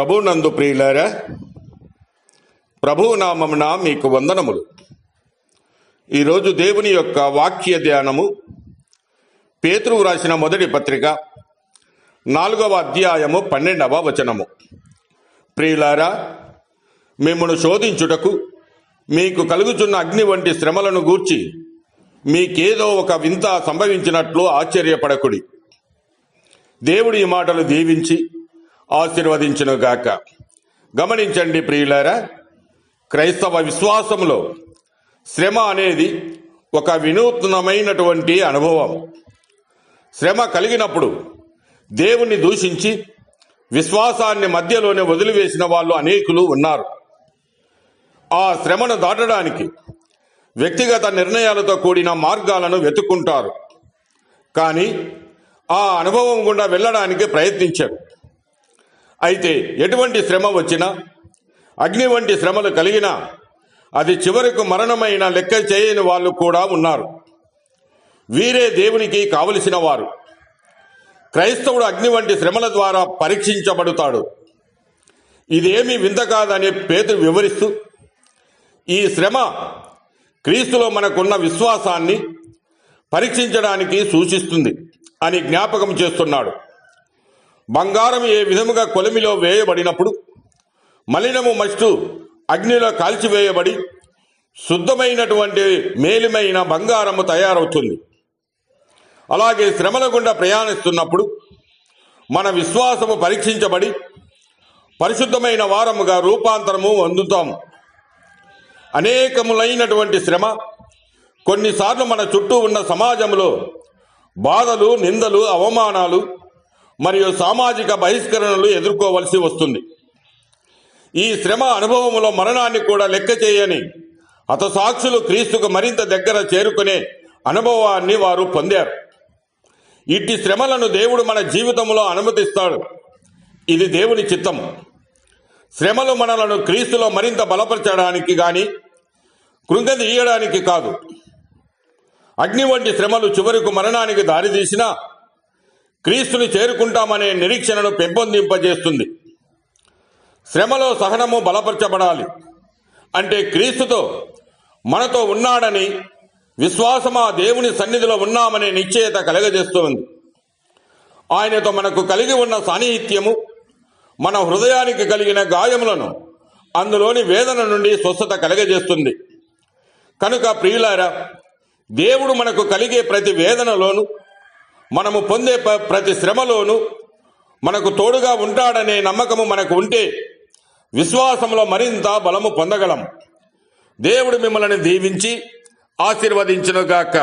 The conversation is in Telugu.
ప్రభునందు ప్రియులారా, ప్రభువు నామమున మీకు వందనములు. ఈరోజు దేవుని యొక్క వాక్య ధ్యానము పేతురు రాసిన మొదటి పత్రిక 4వ అధ్యాయము 12వ వచనము. ప్రియులారా, మిమ్మును శోధించుటకు మీకు కలుగుచున్న అగ్ని వంటి శ్రమలను గూర్చి మీకేదో ఒక వింత సంభవించినట్లు ఆశ్చర్యపడకుడి. దేవుడి ఈ మాటలు దీవించి ఆశీర్వదించునుగాక. గమనించండి ప్రియులారా, క్రైస్తవ విశ్వాసంలో శ్రమ అనేది ఒక వినూత్నమైనటువంటి అనుభవం. శ్రమ కలిగినప్పుడు దేవుణ్ణి దూషించి విశ్వాసాన్ని మధ్యలోనే వదిలివేసిన వాళ్ళు అనేకులు ఉన్నారు. ఆ శ్రమను దాటడానికి వ్యక్తిగత నిర్ణయాలతో కూడిన మార్గాలను వెతుక్కుంటారు. కానీ ఆ అనుభవం గుండా వెళ్ళడానికి ప్రయత్నించారు. అయితే ఎటువంటి శ్రమ వచ్చినా, అగ్ని వంటి శ్రమలు కలిగినా అది చివరకు మరణమైన లెక్క చేయని వాళ్ళు కూడా ఉన్నారు. వీరే దేవునికి కావలసిన వారు. క్రైస్తవుడు అగ్ని వంటి శ్రమల ద్వారా పరీక్షించబడతాడు. ఇదేమీ వింత కాదని పేతురు వివరిస్తూ, ఈ శ్రమ క్రీస్తులో మనకున్న విశ్వాసాన్ని పరీక్షించడానికి సూచిస్తుంది అని జ్ఞాపకం చేస్తున్నాడు. బంగారం ఏ విధముగా కొలిమిలో వేయబడినప్పుడు మలినము మస్టు అగ్నిలో కాల్చివేయబడి శుద్ధమైనటువంటి మేలిమైన బంగారము తయారవుతుంది. అలాగే శ్రమల గుండా ప్రయాణిస్తున్నప్పుడు మన విశ్వాసము పరీక్షించబడి పరిశుద్ధమైన వారముగా రూపాంతరము పొందుతాము. అనేకములైనటువంటి శ్రమ కొన్నిసార్లు మన చుట్టూ ఉన్న సమాజంలో బాధలు, నిందలు, అవమానాలు మరియు సామాజిక బహిష్కరణలు ఎదుర్కోవలసి వస్తుంది. ఈ శ్రమ అనుభవంలో మరణాన్ని కూడా లెక్క చేయని హతసాక్షులు క్రీస్తుకు మరింత దగ్గర చేరుకునే అనుభవాన్ని వారు పొందారు. ఇట్టి శ్రమలను దేవుడు మన జీవితంలో అనుమతిస్తాడు. ఇది దేవుని చిత్తం. శ్రమలు మనలను క్రీస్తులో మరింత బలపరచడానికి గాని కృంగదీయడానికి కాదు. అగ్ని వంటి శ్రమలు చివరకు మరణానికి దారితీసినా క్రీస్తుని చేరుకుంటామనే నిరీక్షణను పెంపొందింపజేస్తుంది. శ్రమలో సహనము బలపరచబడాలి. అంటే క్రీస్తుతో మనతో ఉన్నాడని విశ్వాసమా దేవుని సన్నిధిలో ఉన్నామనే నిశ్చయత కలగజేస్తుంది. ఆయనతో మనకు కలిగి ఉన్న సాన్నిహిత్యము మన హృదయానికి కలిగిన గాయములను, అందులోని వేదన నుండి స్వస్థత కలగజేస్తుంది. కనుక ప్రియులారా, దేవుడు మనకు కలిగే ప్రతి వేదనలోను, మనము పొందే ప్రతి శ్రమలోను మనకు తోడుగా ఉంటాడనే నమ్మకము మనకు ఉంటే విశ్వాసంలో మరింత బలము పొందగలం. దేవుడు మిమ్మల్ని దీవించి ఆశీర్వదించునుగాక.